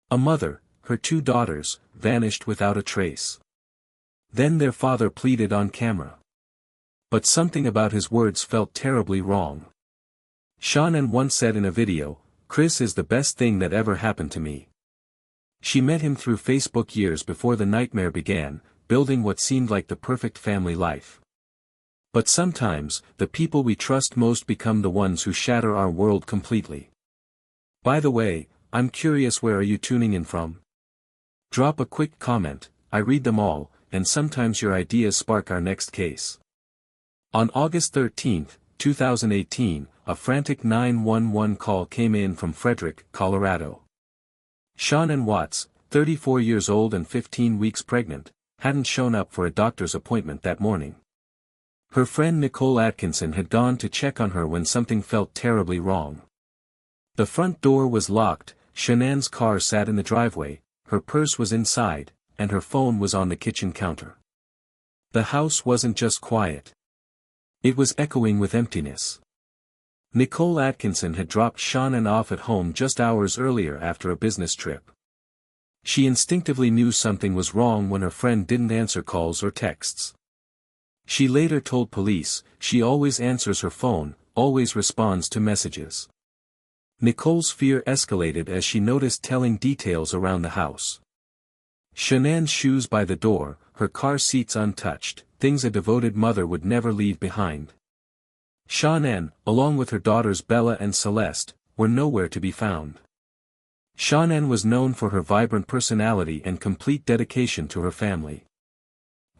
A mother, her two daughters, vanished without a trace. Then their father pleaded on camera. But something about his words felt terribly wrong. Shanann once said in a video, "Chris is the best thing that ever happened to me." She met him through Facebook years before the nightmare began, building what seemed like the perfect family life. But sometimes, the people we trust most become the ones who shatter our world completely. By the way, I'm curious, where are you tuning in from? Drop a quick comment, I read them all, and sometimes your ideas spark our next case. On August 13, 2018, a frantic 911 call came in from Frederick, Colorado. Shanann Watts, 34 years old and 15 weeks pregnant, hadn't shown up for a doctor's appointment that morning. Her friend Nichol Kessinger had gone to check on her when something felt terribly wrong. The front door was locked, Shanann's car sat in the driveway, her purse was inside, and her phone was on the kitchen counter. The house wasn't just quiet. It was echoing with emptiness. Nichol Kessinger had dropped Shanann off at home just hours earlier after a business trip. She instinctively knew something was wrong when her friend didn't answer calls or texts. She later told police, "She always answers her phone, always responds to messages." Nichol's fear escalated as she noticed telling details around the house. Shanann's shoes by the door, her car seats untouched, things a devoted mother would never leave behind. Shanann, along with her daughters Bella and Celeste, were nowhere to be found. Shanann was known for her vibrant personality and complete dedication to her family.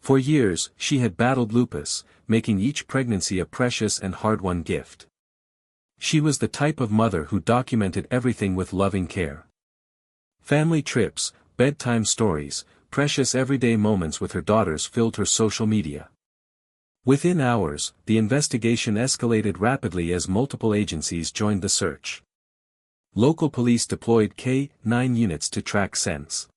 For years, she had battled lupus, making each pregnancy a precious and hard-won gift. She was the type of mother who documented everything with loving care. Family trips, bedtime stories, precious everyday moments with her daughters filled her social media. Within hours, the investigation escalated rapidly as multiple agencies joined the search. Local police deployed K-9 units to track scents.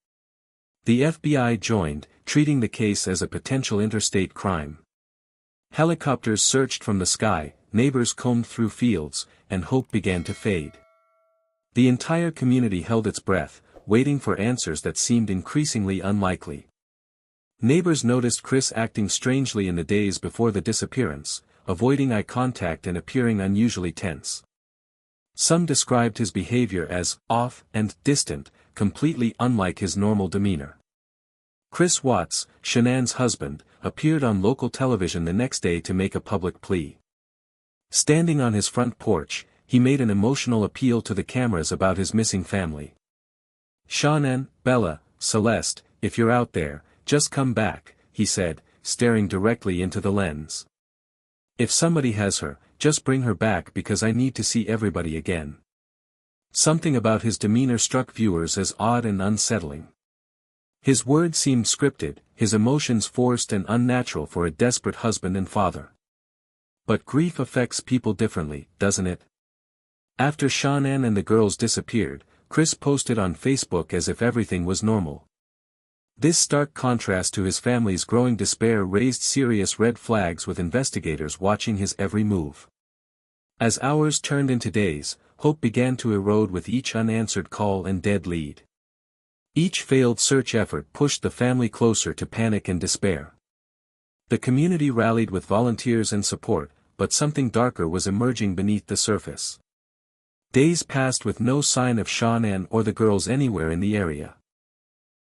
The FBI joined, treating the case as a potential interstate crime. Helicopters searched from the sky, neighbors combed through fields, and hope began to fade. The entire community held its breath, waiting for answers that seemed increasingly unlikely. Neighbors noticed Chris acting strangely in the days before the disappearance, avoiding eye contact and appearing unusually tense. Some described his behavior as off and distant, completely unlike his normal demeanor. Chris Watts, Shanann's husband, appeared on local television the next day to make a public plea. Standing on his front porch, he made an emotional appeal to the cameras about his missing family. "Shanann, Bella, Celeste, if you're out there, just come back," he said, staring directly into the lens. "If somebody has her, just bring her back because I need to see everybody again." Something about his demeanor struck viewers as odd and unsettling. His words seemed scripted, his emotions forced and unnatural for a desperate husband and father. But grief affects people differently, doesn't it? After Shanann and the girls disappeared, Chris posted on Facebook as if everything was normal. This stark contrast to his family's growing despair raised serious red flags, with investigators watching his every move. As hours turned into days, hope began to erode with each unanswered call and dead lead. Each failed search effort pushed the family closer to panic and despair. The community rallied with volunteers and support, but something darker was emerging beneath the surface. Days passed with no sign of Shanann or the girls anywhere in the area.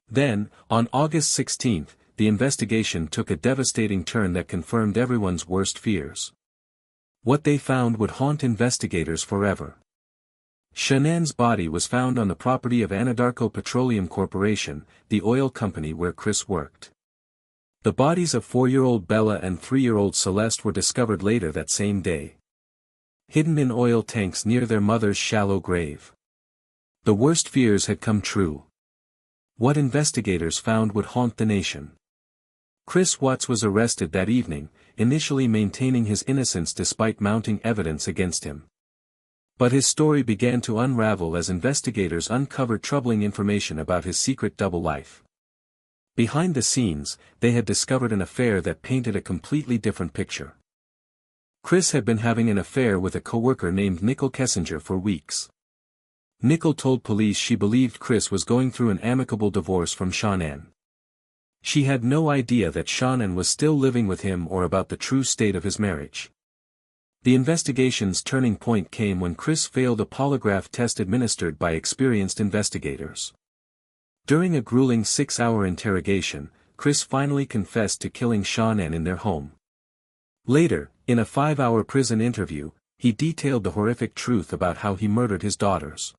Then, on August 16, the investigation took a devastating turn that confirmed everyone's worst fears. What they found would haunt investigators forever. Shanann's body was found on the property of Anadarko Petroleum Corporation, the oil company where Chris worked. The bodies of 4-year-old Bella and 3-year-old Celeste were discovered later that same day, hidden in oil tanks near their mother's shallow grave. The worst fears had come true. What investigators found would haunt the nation. Chris Watts was arrested that evening, initially maintaining his innocence despite mounting evidence against him. But his story began to unravel as investigators uncovered troubling information about his secret double life. Behind the scenes, they had discovered an affair that painted a completely different picture. Chris had been having an affair with a coworker named Nichol Kessinger for weeks. Nichol told police she believed Chris was going through an amicable divorce from Shanann. She had no idea that Shanann was still living with him or about the true state of his marriage. The investigation's turning point came when Chris failed a polygraph test administered by experienced investigators. During a grueling 6-hour interrogation, Chris finally confessed to killing Shanann in their home. Later, in a 5-hour prison interview, he detailed the horrific truth about how he murdered his daughters.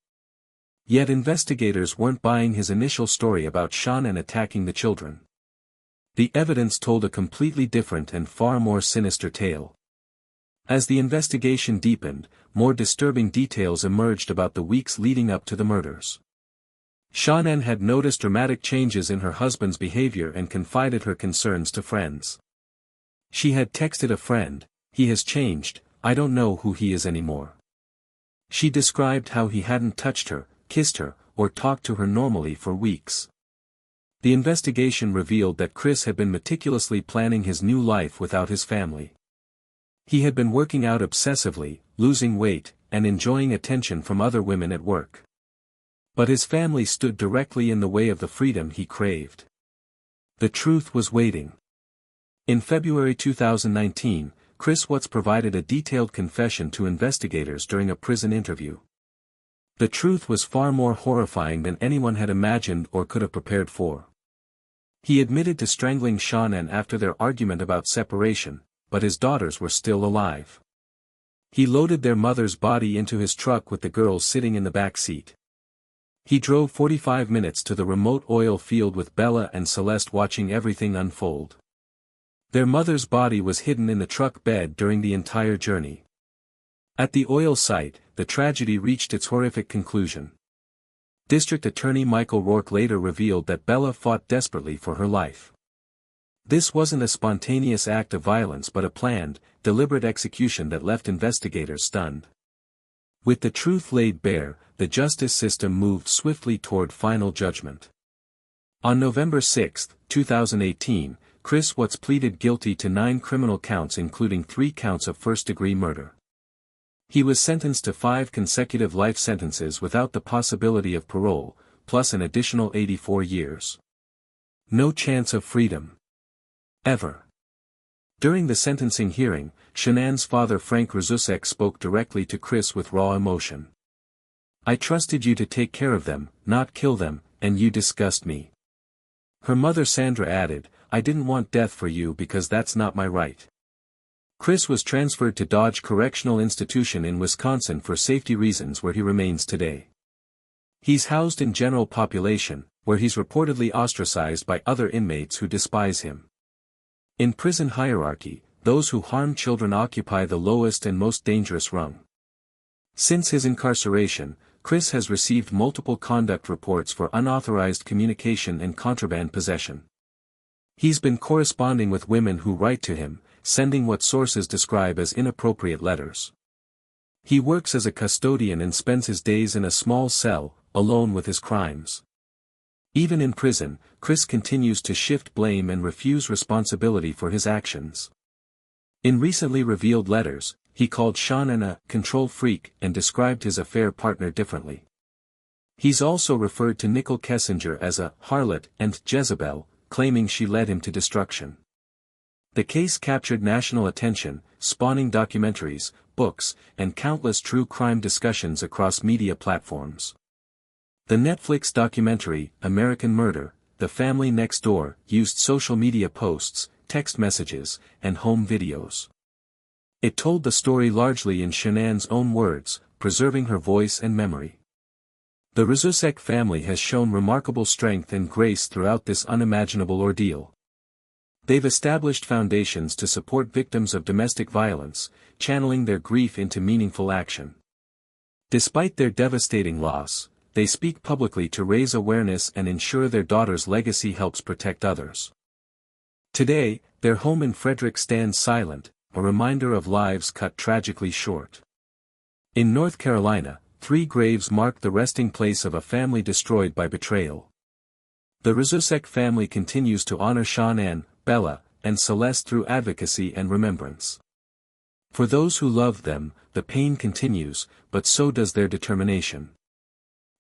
Yet investigators weren't buying his initial story about Shanann attacking the children. The evidence told a completely different and far more sinister tale. As the investigation deepened, more disturbing details emerged about the weeks leading up to the murders. Shanann had noticed dramatic changes in her husband's behavior and confided her concerns to friends. She had texted a friend, "He has changed, I don't know who he is anymore." She described how he hadn't touched her, kissed her, or talked to her normally for weeks. The investigation revealed that Chris had been meticulously planning his new life without his family. He had been working out obsessively, losing weight, and enjoying attention from other women at work. But his family stood directly in the way of the freedom he craved. The truth was waiting. In February 2019, Chris Watts provided a detailed confession to investigators during a prison interview. The truth was far more horrifying than anyone had imagined or could have prepared for. He admitted to strangling Shanann after their argument about separation, but his daughters were still alive. He loaded their mother's body into his truck with the girls sitting in the back seat. He drove 45 minutes to the remote oil field with Bella and Celeste watching everything unfold. Their mother's body was hidden in the truck bed during the entire journey. At the oil site, the tragedy reached its horrific conclusion. District Attorney Michael Rourke later revealed that Bella fought desperately for her life. This wasn't a spontaneous act of violence but a planned, deliberate execution that left investigators stunned. With the truth laid bare, the justice system moved swiftly toward final judgment. On November 6, 2018, Chris Watts pleaded guilty to 9 criminal counts including 3 counts of first-degree murder. He was sentenced to 5 consecutive life sentences without the possibility of parole, plus an additional 84 years. No chance of freedom. Ever. During the sentencing hearing, Shanann's father Frank Rzusek spoke directly to Chris with raw emotion. "I trusted you to take care of them, not kill them, and you disgust me." Her mother Sandra added, "I didn't want death for you because that's not my right." Chris was transferred to Dodge Correctional Institution in Wisconsin for safety reasons where he remains today. He's housed in general population, where he's reportedly ostracized by other inmates who despise him. In prison hierarchy, those who harm children occupy the lowest and most dangerous rung. Since his incarceration, Chris has received multiple conduct reports for unauthorized communication and contraband possession. He's been corresponding with women who write to him, sending what sources describe as inappropriate letters. He works as a custodian and spends his days in a small cell, alone with his crimes. Even in prison, Chris continues to shift blame and refuse responsibility for his actions. In recently revealed letters, he called Shanann a control freak and described his affair partner differently. He's also referred to Nichol Kessinger as a harlot and Jezebel, claiming she led him to destruction. The case captured national attention, spawning documentaries, books, and countless true crime discussions across media platforms. The Netflix documentary, American Murder, The Family Next Door, used social media posts, text messages, and home videos. It told the story largely in Shanann's own words, preserving her voice and memory. The Rzusek family has shown remarkable strength and grace throughout this unimaginable ordeal. They've established foundations to support victims of domestic violence, channeling their grief into meaningful action. Despite their devastating loss, they speak publicly to raise awareness and ensure their daughter's legacy helps protect others. Today, their home in Frederick stands silent, a reminder of lives cut tragically short. In North Carolina, 3 graves mark the resting place of a family destroyed by betrayal. The Rzusek family continues to honor Shanann, Bella, and Celeste through advocacy and remembrance. For those who love them, the pain continues, but so does their determination.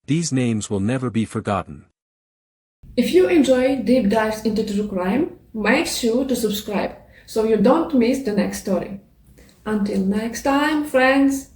These names will never be forgotten. If you enjoy deep dives into true crime, make sure to subscribe so you don't miss the next story. Until next time, friends!